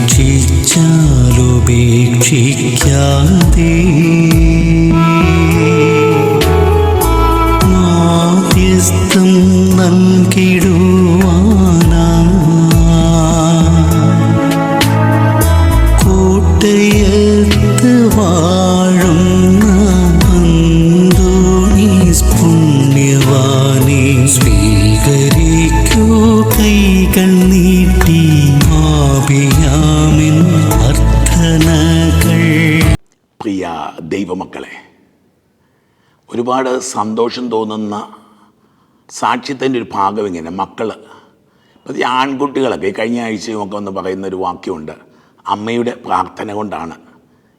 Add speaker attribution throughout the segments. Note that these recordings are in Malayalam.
Speaker 1: പരീക്ഷിച്ചാലുപേക്ഷിക്കാതെ മാധ്യസ്ഥം നൽകിടുവാനാ കോട്ടയത്ത് വാഴുന്ന അന്തോണീസ് പുണ്യവാനെ സ്വീകരിക്കൂ കൈകൾ നീട്ടി ആപിയാമിൻ അർത്ഥനകൾ.
Speaker 2: പ്രിയ ദൈവമക്കളെ, ഒരുപാട് സന്തോഷം തോന്നുന്ന സാക്ഷ്യത്തിൻ്റെ ഒരു ഭാഗം ഇങ്ങനെ മക്കൾ ഈ ആൺകുട്ടികളൊക്കെ കഴിഞ്ഞ ആഴ്ചയുമൊക്കെ ഒന്ന് പറയുന്നൊരു വാക്യമുണ്ട്, അമ്മയുടെ പ്രാർത്ഥന കൊണ്ടാണ്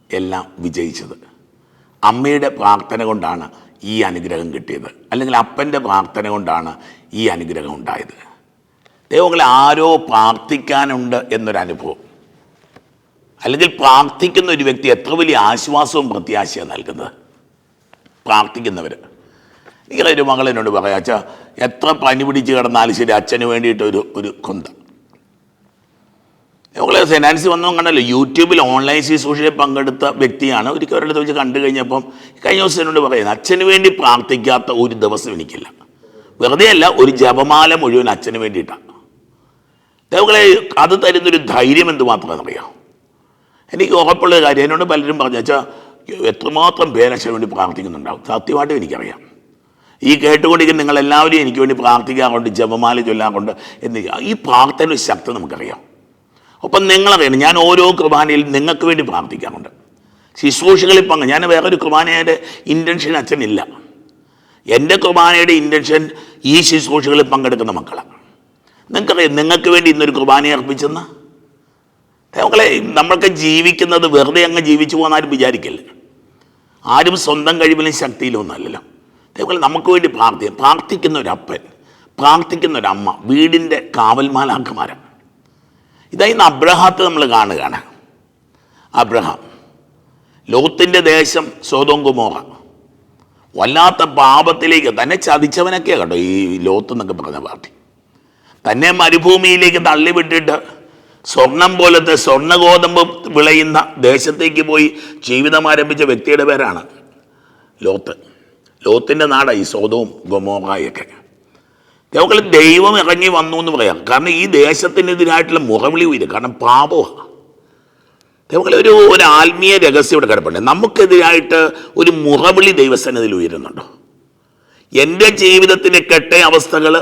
Speaker 2: എല്ലാം വിജയിച്ചത്, അമ്മയുടെ പ്രാർത്ഥന കൊണ്ടാണ് ഈ അനുഗ്രഹം കിട്ടിയത്, അല്ലെങ്കിൽ അപ്പൻ്റെ പ്രാർത്ഥന കൊണ്ടാണ് ഈ അനുഗ്രഹം ഉണ്ടായത്. ദൈവങ്ങളെ, ആരോ പ്രാർത്ഥിക്കാനുണ്ട് എന്നൊരനുഭവം, അല്ലെങ്കിൽ പ്രാർത്ഥിക്കുന്ന ഒരു വ്യക്തി എത്ര വലിയ ആശ്വാസവും പ്രത്യാശയാണ് നൽകുന്നത്. പ്രാർത്ഥിക്കുന്നവർ, എനിക്കൊരു മകളെന്നോട് പറയാം, അച്ഛാ എത്ര പനി പിടിച്ച് കിടന്നാലും ശരി അച്ഛന് വേണ്ടിയിട്ട് ഒരു കൊന്ത. ഞങ്ങൾ സെനാൻസി വന്നോ കണ്ടല്ലോ, യൂട്യൂബിൽ ഓൺലൈൻ ശുശ്രൂഷയിൽ പങ്കെടുത്ത വ്യക്തിയാണ്. ഒരിക്കൽ ഒരിടത്ത് വെച്ച് കണ്ടു കഴിഞ്ഞപ്പം കഴിഞ്ഞ ദിവസം എന്നോട് പറയുന്നത്, അച്ഛന് വേണ്ടി പ്രാർത്ഥിക്കാത്ത ഒരു ദിവസം എനിക്കില്ല. വെറുതെ അല്ല, ഒരു ജപമാല മുഴുവൻ അച്ഛന് വേണ്ടിയിട്ടാണ്. ഞങ്ങളെ അത് തരുന്നൊരു ധൈര്യം എന്തുമാത്രമെന്നറിയാം. എനിക്ക് ഉറപ്പുള്ള കാര്യം, എന്നോട് പലരും പറഞ്ഞു, അച്ഛാ എത്രമാത്രം പേരച്ഛന് വേണ്ടി പ്രാർത്ഥിക്കുന്നുണ്ടാവും. സത്യമായിട്ടും എനിക്കറിയാം. ഈ കേട്ടുകൊണ്ടിരിക്കുന്ന നിങ്ങളെല്ലാവരും എനിക്ക് വേണ്ടി പ്രാർത്ഥിക്കാറുണ്ട്, ജപമാല ചൊല്ലാറുണ്ട് എന്ന്. ഈ പ്രാർത്ഥന ശക്തി നമുക്കറിയാം. ഒപ്പം നിങ്ങളറിയണം, ഞാൻ ഓരോ കുർബാനയിൽ നിങ്ങൾക്ക് വേണ്ടി പ്രാർത്ഥിക്കാറുണ്ട്. ശുശ്രൂഷകളിൽ ഞാൻ വേറൊരു കുർബാനയുടെ ഇൻറ്റൻഷൻ അച്ഛനില്ല. എൻ്റെ കുർബാനയുടെ ഇൻറ്റൻഷൻ ഈ ശുശ്രൂഷകളിൽ പങ്കെടുക്കുന്ന മക്കളാണ്. നിങ്ങൾക്കറിയാം, നിങ്ങൾക്ക് വേണ്ടി ഇന്നൊരു കുർബാനയെ അർപ്പിച്ചെന്ന്. നമ്മളെ നമ്മൾക്ക് ജീവിക്കുന്നത് വെറുതെ അങ്ങ് ജീവിച്ചു പോകുന്നാരും വിചാരിക്കല്ലേ. ആരും സ്വന്തം കഴിവിലും ശക്തിയിലും ഒന്നല്ലല്ലോ. അതേപോലെ നമുക്ക് വേണ്ടി പ്രാർത്ഥിക്കുന്ന ഒരു അപ്പൻ, പ്രാർത്ഥിക്കുന്ന ഒരു അമ്മ, വീടിൻ്റെ കാവൽമാലാഖമാരാണ്. ഇതായിരുന്നു അബ്രഹാത്തെ നമ്മൾ കാണുകയാണ്. അബ്രഹാം, ലോത്തിൻ്റെ ദേശം സൊദോം ഗൊമോറ, വല്ലാത്ത പാപത്തിലേക്ക് തന്നെ ചതിച്ചവനൊക്കെയാണ് കേട്ടോ ഈ ലോത്ത് എന്നൊക്കെ പറഞ്ഞ പാർട്ടി. തന്നെ മരുഭൂമിയിലേക്ക് തള്ളിവിട്ടിട്ട് സ്വർണം പോലത്തെ സ്വർണ്ണഗോതമ്പ് വിളയുന്ന ദേശത്തേക്ക് പോയി ജീവിതം ആരംഭിച്ച വ്യക്തിയുടെ പേരാണ് ലോത്ത്. ലോത്തിൻ്റെ നാടായി സൊദോം ഗൊമോറയൊക്കെ. നമുക്ക് ദൈവം ഇറങ്ങി വന്നു എന്ന് പറയാം. കാരണം ഈ ദേശത്തിനെതിരായിട്ടുള്ള മുറവിളി ഉയരും. കാരണം പാപമാണ്. നമുക്ക് ഒരു ആത്മീയ രഹസ്യം ഇവിടെ കിടപ്പുണ്ട്. നമുക്കെതിരായിട്ട് ഒരു മുറവിളി ദൈവസന്നിധിയിൽ ഉയരുന്നുണ്ടോ? എൻ്റെ ജീവിതത്തിലെ കെട്ട അവസ്ഥകൾ,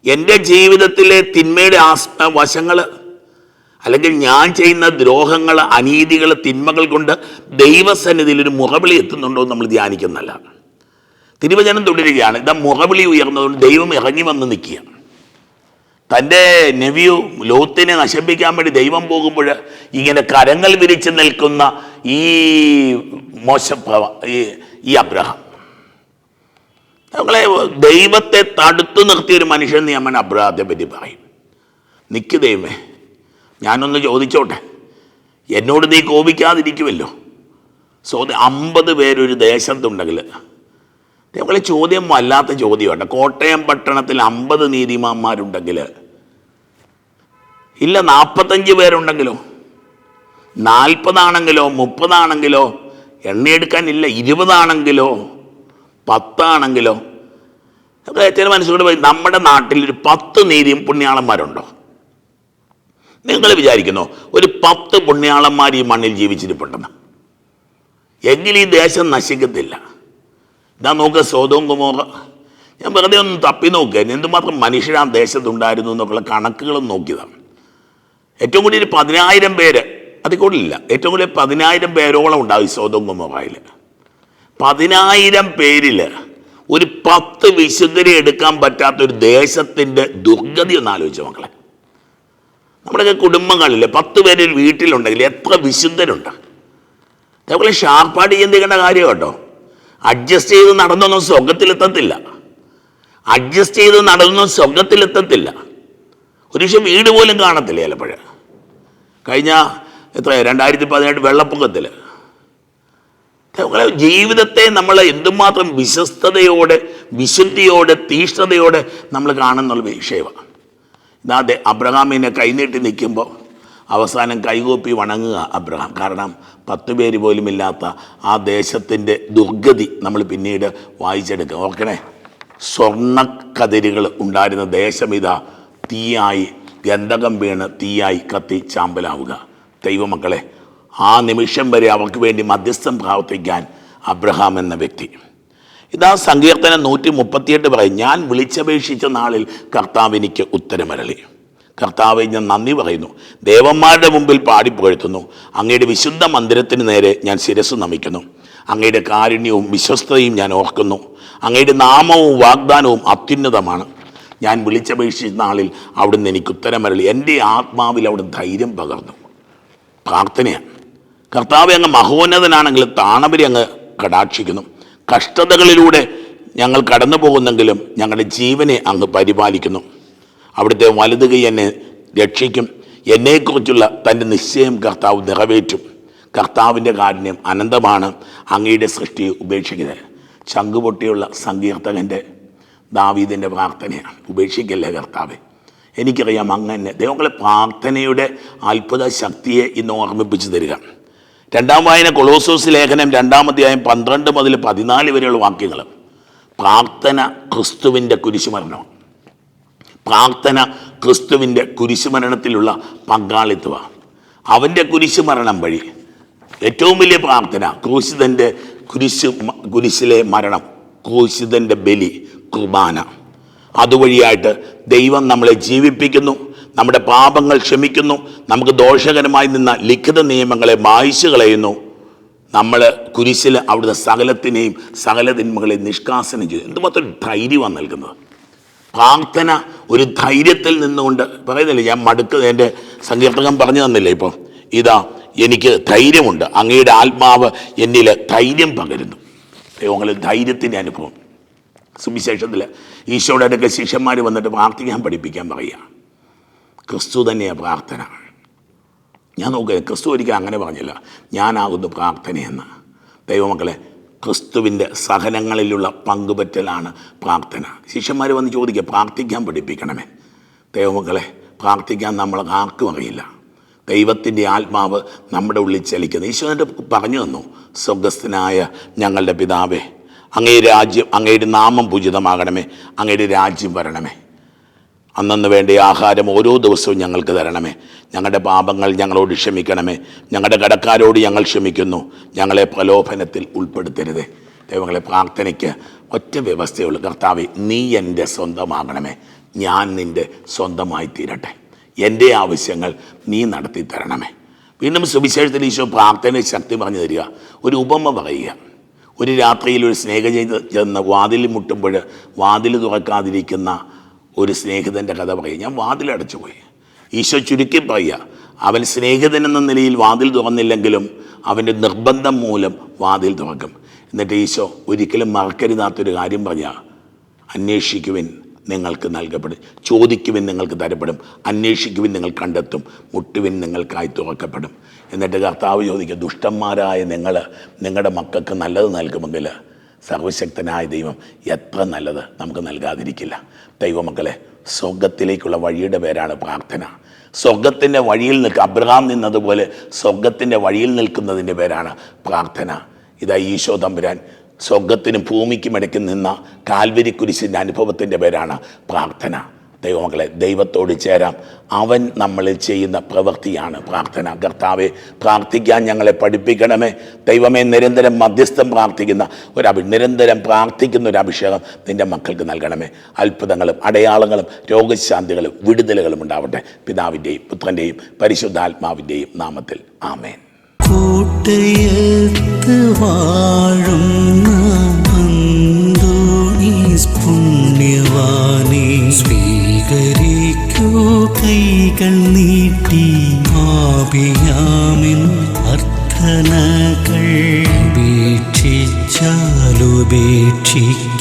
Speaker 2: എൻ്റെ ജീവിതത്തിലെ തിന്മയുടെ വശങ്ങൾ, അല്ലെങ്കിൽ ഞാൻ ചെയ്യുന്ന ദ്രോഹങ്ങൾ, അനീതികൾ, തിന്മകൾ കൊണ്ട് ദൈവസന്നിധിയിൽ ഒരു മുറവിളി എത്തുന്നുണ്ടോ എന്ന് നമ്മൾ ധ്യാനിക്കുന്നല്ല. തിരുവചനം തുടരുകയാണ്. ഇതാ മുറവിളി ഉയർന്നതുകൊണ്ട് ദൈവം ഇറങ്ങി വന്ന് നിൽക്കുക. തൻ്റെ നെവിയു ലോത്തിനെ നശിപ്പിക്കാൻ വേണ്ടി ദൈവം പോകുമ്പോൾ ഇങ്ങനെ കരങ്ങൾ വിരിച്ച് നിൽക്കുന്ന ഈ ഈ അബ്രഹാം, നമ്മളെ ദൈവത്തെ തടുത്തു നിർത്തിയൊരു മനുഷ്യൻ നമ്മൾ അബ്രഹാത്തെ പറ്റി പറയും. നിക്ക് ദൈവമേ, ഞാനൊന്ന് ചോദിച്ചോട്ടെ, എന്നോട് നീ കോപിക്കാതിരിക്കുമല്ലോ. 50 പേരൊരു ദേശത്തുണ്ടെങ്കിൽ, നമ്മളെ ചോദ്യം വല്ലാത്ത ചോദ്യമാണ്. കോട്ടയം പട്ടണത്തിൽ 50 നീതിമാന്മാരുണ്ടെങ്കിൽ, ഇല്ല 45 പേരുണ്ടെങ്കിലോ, 40 ആണെങ്കിലോ, 30 ആണെങ്കിലോ, എണ്ണിയെടുക്കാനില്ല 20 ആണെങ്കിലോ, 10 ആണെങ്കിലോ, ചില മനസ്സുകൊണ്ട് പോയി നമ്മുടെ നാട്ടിൽ ഒരു 10 നീതിയും പുണ്യാളന്മാരുണ്ടോ? നിങ്ങൾ വിചാരിക്കുന്നു ഒരു 10 പുണ്യാളന്മാർ ഈ മണ്ണിൽ ജീവിച്ചിരിപ്പുണ്ടെന്ന്? എങ്കിൽ ഈ ദേശം നശിക്കത്തില്ല. ഇതാ നോക്കുക, സൊദോം ഗൊമോറ. ഞാൻ വെറുതെ ഒന്ന് തപ്പി നോക്കുക എന്തുമാത്രം മനുഷ്യർ ആ ദേശത്തുണ്ടായിരുന്നു എന്നൊക്കെയുള്ള കണക്കുകളും നോക്കിയതാണ്. ഏറ്റവും കൂടുതൽ 10,000 പേര്, അതിൽ കൂടുതലില്ല, ഏറ്റവും കൂടുതൽ 10,000 പേരോളം ഉണ്ടാവും സൊദോം ഗൊമോറയിൽ. 10,000 പേരിൽ ഒരു 10 വിശുദ്ധരെ എടുക്കാൻ പറ്റാത്തൊരു ദേശത്തിൻ്റെ ദുർഗതി ഒന്ന് ആലോചിച്ച മക്കളെ. നമ്മുടെയൊക്കെ കുടുംബങ്ങളിൽ 10 പേര് വീട്ടിലുണ്ടെങ്കിൽ എത്ര വിശുദ്ധരുണ്ട്? അതേപോലെ ഷാർപ്പാടി ചിന്തിക്കേണ്ട കാര്യം കേട്ടോ. അഡ്ജസ്റ്റ് ചെയ്ത് നടന്നൊന്നും സ്വർഗത്തിലെത്തത്തില്ല. അഡ്ജസ്റ്റ് ചെയ്ത് നടന്നൊന്നും സ്വർഗത്തിലെത്തത്തില്ല. ഒരു പക്ഷേ വീട് പോലും കാണത്തില്ല ചിലപ്പോൾ. കഴിഞ്ഞ 2018 വെള്ളപ്പൊക്കത്തിൽ ജീവിതത്തെ നമ്മൾ എന്തുമാത്രം വിശ്വസ്തയോടെ, വിശുദ്ധിയോടെ, തീഷ്ണതയോടെ നമ്മൾ കാണുന്നുള്ള വിഷയമാണ്. ഇതാതെ അബ്രഹാമിനെ കൈനീട്ടി നിൽക്കുമ്പോൾ അവസാനം കൈകൂപ്പി വണങ്ങുക അബ്രഹാം. കാരണം 10 പേര് പോലും ഇല്ലാത്ത ആ ദേശത്തിൻ്റെ ദുർഗതി നമ്മൾ പിന്നീട് വായിച്ചെടുക്കുക. ഓർക്കണേ, സ്വർണ്ണക്കതിരുകൾ ഉണ്ടായിരുന്ന ദേശം ഇതാ തീയായി, ഗന്ധകം വീണ് തീയായി കത്തി ചാമ്പലാവുക. ദൈവമക്കളെ, ആ നിമിഷം വരെ അവർക്ക് വേണ്ടി മധ്യസ്ഥം പ്രാർത്ഥിക്കാൻ അബ്രഹാം എന്ന വ്യക്തി. ഇതാ സങ്കീർത്തനം 138 പറയും, ഞാൻ വിളിച്ചപേക്ഷിച്ച നാളിൽ കർത്താവ് എനിക്ക് ഉത്തരമരളി. കർത്താവെ, ഞാൻ നന്ദി പറയുന്നു, ദേവന്മാരുടെ മുമ്പിൽ പാടിപ്പുകഴ്ത്തുന്നു. അങ്ങയുടെ വിശുദ്ധ മന്ദിരത്തിന് നേരെ ഞാൻ ശിരസ്സ് നമിക്കുന്നു. അങ്ങയുടെ കാരുണ്യവും വിശ്വസ്തയും ഞാൻ ഓർക്കുന്നു. അങ്ങയുടെ നാമവും വാഗ്ദാനവും അത്യുന്നതമാണ്. ഞാൻ വിളിച്ചപേക്ഷിച്ച നാളിൽ അവിടുന്ന് എനിക്ക് ഉത്തരമരളി. എൻ്റെ ആത്മാവിൽ അവിടുന്ന് ധൈര്യം പകർന്നു. പ്രാർത്ഥനയാണ്. കർത്താവെ, അങ്ങ് മഹോന്നതനാണെങ്കിൽ താണവരെ അങ്ങ് കടാക്ഷിക്കുന്നു. കഷ്ടതകളിലൂടെ ഞങ്ങൾ കടന്നു പോകുന്നെങ്കിലും ഞങ്ങളുടെ ജീവനെ അങ്ങ് പരിപാലിക്കുന്നു. അവിടുത്തെ വലത് കൈ എന്നെ രക്ഷിക്കും. എന്നെക്കുറിച്ചുള്ള തൻ്റെ നിശ്ചയം കർത്താവ് നിറവേറ്റും. കർത്താവിൻ്റെ കാരുണ്യം അനന്തമാണ്. അങ്ങയുടെ സൃഷ്ടിയെ ഉപേക്ഷിക്കരുത്. ചങ്കുപൊട്ടിയുള്ള സങ്കീർത്തകൻ്റെ ദാവീദിൻ്റെ പ്രാർത്ഥനയാണ്, ഉപേക്ഷിക്കല്ലേ കർത്താവെ. എനിക്കറിയാം അങ്ങനെ ദൈവങ്ങളെ പ്രാർത്ഥനയുടെ അത്ഭുത ശക്തിയെ ഇന്ന് ഓർമ്മിപ്പിച്ചു തരിക. 2-ാം വായന കൊളോസോസ് ലേഖനം 2-ാം അധ്യായം 12 മുതൽ 14 വരെയുള്ള വാക്യങ്ങൾ. പ്രാർത്ഥന ക്രിസ്തുവിൻ്റെ കുരിശുമരണം. പ്രാർത്ഥന ക്രിസ്തുവിൻ്റെ കുരിശുമരണത്തിലുള്ള പങ്കാളിത്തമാണ്. അവൻ്റെ കുരിശുമരണം വഴി ഏറ്റവും വലിയ പ്രാർത്ഥന ക്രൂശിതൻ്റെ കുരിശിലെ മരണം, ക്രൂശിതൻ്റെ ബലി, കുർബാന. അതുവഴിയായിട്ട് ദൈവം നമ്മളെ ജീവിപ്പിക്കുന്നു, നമ്മുടെ പാപങ്ങൾ ക്ഷമിക്കുന്നു, നമുക്ക് ദോഷകരമായി നിന്ന ലിഖിത നിയമങ്ങളെ മായ്ച്ചു കളയുന്നു. നമ്മൾ കുരിശിൽ അവിടുത്തെ സകലത്തിനെയും സകല തിന്മകളെയും നിഷ്കാസനം ചെയ്തു. എന്തുമാത്രം ധൈര്യമാണ് നൽകുന്നത്. പ്രാർത്ഥന ഒരു ധൈര്യത്തിൽ നിന്നുകൊണ്ട് പറയുന്നില്ലേ, ഞാൻ എൻ്റെ സങ്കീർത്തകൻ പറഞ്ഞു തന്നില്ലേ, ഇപ്പം ഇതാ എനിക്ക് ധൈര്യമുണ്ട്, അങ്ങയുടെ ആത്മാവ് എന്നിൽ ധൈര്യം പകരുന്നു. ദൈവങ്ങളിൽ ധൈര്യത്തിൻ്റെ അനുഭവം. സുവിശേഷത്തിൽ ഈശോയുടെ അടുക്കൽ ശിഷ്യന്മാർ വന്നിട്ട് പ്രാർത്ഥിക്കാൻ പഠിപ്പിക്കാൻ പറയുക. ക്രിസ്തു തന്നെയാണ് പ്രാർത്ഥന. ഞാൻ നോക്കുക, ക്രിസ്തു ഒരിക്കൽ അങ്ങനെ പറഞ്ഞില്ല, ഞാനാകുന്നു പ്രാർത്ഥനയെന്ന്. ദൈവമക്കളെ, ക്രിസ്തുവിൻ്റെ സഹനങ്ങളിലുള്ള പങ്കുപറ്റലാണ് പ്രാർത്ഥന. ശിഷ്യന്മാർ വന്ന് ചോദിക്കുക, പ്രാർത്ഥിക്കാൻ പഠിപ്പിക്കണമേ. ദൈവമക്കളെ, പ്രാർത്ഥിക്കാൻ നമ്മൾ ആർക്കും അറിയില്ല. ദൈവത്തിൻ്റെ ആത്മാവ് നമ്മുടെ ഉള്ളിൽ ചലിക്കുന്നത്. ഈശോ എന്നിട്ട് പറഞ്ഞു തന്നു, സ്വർഗസ്ഥനായ ഞങ്ങളുടെ പിതാവേ, അങ്ങയുടെ നാമം പൂജിതമാകണമേ, അങ്ങയുടെ രാജ്യം വരണമേ. അന്നന്ന് വേണ്ട ആഹാരം ഓരോ ദിവസവും ഞങ്ങൾക്ക് തരണമേ. ഞങ്ങളുടെ പാപങ്ങൾ ഞങ്ങളോട് ക്ഷമിക്കണമേ. ഞങ്ങളുടെ കടക്കാരോട് ഞങ്ങൾ ക്ഷമിക്കുന്നു. ഞങ്ങളെ പ്രലോഭനത്തിൽ ഉൾപ്പെടുത്തരുതേ. ദൈവങ്ങളെ, പ്രാർത്ഥനയ്ക്ക് ഒറ്റ വ്യവസ്ഥയുള്ളൂ. കർത്താവേ, നീ എൻ്റെ സ്വന്തമാകണമേ, ഞാൻ നിൻ്റെ സ്വന്തമായി തീരട്ടെ. എൻ്റെ ആവശ്യങ്ങൾ നീ നടത്തി തരണമേ. വീണ്ടും സുവിശേഷത്തിൽ ഈശോ പ്രാർത്ഥനയെ ശക്തി പറഞ്ഞു തരിക. ഒരു ഉപമ പറയുക. ഒരു രാത്രിയിൽ ഒരു സ്നേഹിതൻ ചെന്ന് വാതിൽ മുട്ടുമ്പോൾ വാതിൽ തുറക്കാതിരിക്കുന്ന ഒരു സ്നേഹിതൻ്റെ കഥ പറയും. ഞാൻ വാതിലടച്ചു പോയി. ഈശോ ചുരുക്കി പറയുക, അവൻ സ്നേഹിതൻ എന്ന നിലയിൽ വാതിൽ തുറന്നില്ലെങ്കിലും അവൻ്റെ നിർബന്ധം മൂലം വാതിൽ തുറക്കും. എന്നിട്ട് ഈശോ ഒരിക്കലും മറക്കരുതാത്തൊരു കാര്യം പറഞ്ഞാൽ, അന്വേഷിക്കുവിൻ നിങ്ങൾക്ക് നൽകപ്പെടും, ചോദിക്കുവിൻ നിങ്ങൾക്ക് തരപ്പെടും, അന്വേഷിക്കുവിൻ നിങ്ങൾ കണ്ടെത്തും, മുട്ടുവിൻ നിങ്ങൾക്കായി തുറക്കപ്പെടും. എന്നിട്ട് കർത്താവ് ചോദിക്കുക, ദുഷ്ടന്മാരായ നിങ്ങൾ നിങ്ങളുടെ മക്കൾക്ക് നല്ലത് നൽകുമെങ്കിൽ സർവശക്തനായ ദൈവം എത്ര നല്ലത് നമുക്ക് നൽകാതിരിക്കില്ല. ദൈവമക്കളെ, സ്വർഗത്തിലേക്കുള്ള വഴിയുടെ പേരാണ് പ്രാർത്ഥന. സ്വർഗത്തിൻ്റെ വഴിയിൽ അബ്രഹാം നിന്നതുപോലെ സ്വർഗത്തിൻ്റെ വഴിയിൽ നിൽക്കുന്നതിൻ്റെ പേരാണ് പ്രാർത്ഥന. ഇതാ ഈശോ തമ്പുരാൻ സ്വർഗത്തിനും ഭൂമിക്കും ഇടയ്ക്ക് നിന്ന കാൽവരി കുരിശിൻ്റെ അനുഭവത്തിൻ്റെ പേരാണ് പ്രാർത്ഥന. ദൈവമക്കളെ, ദൈവത്തോട് ചേരാം. അവൻ നമ്മളിൽ ചെയ്യുന്ന പ്രവൃത്തിയാണ് പ്രാർത്ഥന. കർത്താവെ, പ്രാർത്ഥിക്കാൻ ഞങ്ങളെ പഠിപ്പിക്കണമേ. ദൈവമേ, നിരന്തരം മധ്യസ്ഥം പ്രാർത്ഥിക്കുന്ന നിരന്തരം പ്രാർത്ഥിക്കുന്ന ഒരു അഭിഷേകം നിൻ്റെ മക്കൾക്ക് നൽകണമേ. അത്ഭുതങ്ങളും അടയാളങ്ങളും രോഗശാന്തികളും വിടുതലുകളും ഉണ്ടാവട്ടെ. പിതാവിൻ്റെയും പുത്രൻ്റെയും പരിശുദ്ധാത്മാവിൻ്റെയും നാമത്തിൽ ആമേൻ.
Speaker 1: കൂട്ടയത്ത് വാഴുന്ന അന്തോണീസ് പുണ്യവാനെ സ്വീകരിക്കൂ കൈകൾ നീട്ടി. ആപിയാമിൻ അർത്ഥനകൾ ഉപേക്ഷിച്ചാലുപേക്ഷിക്ക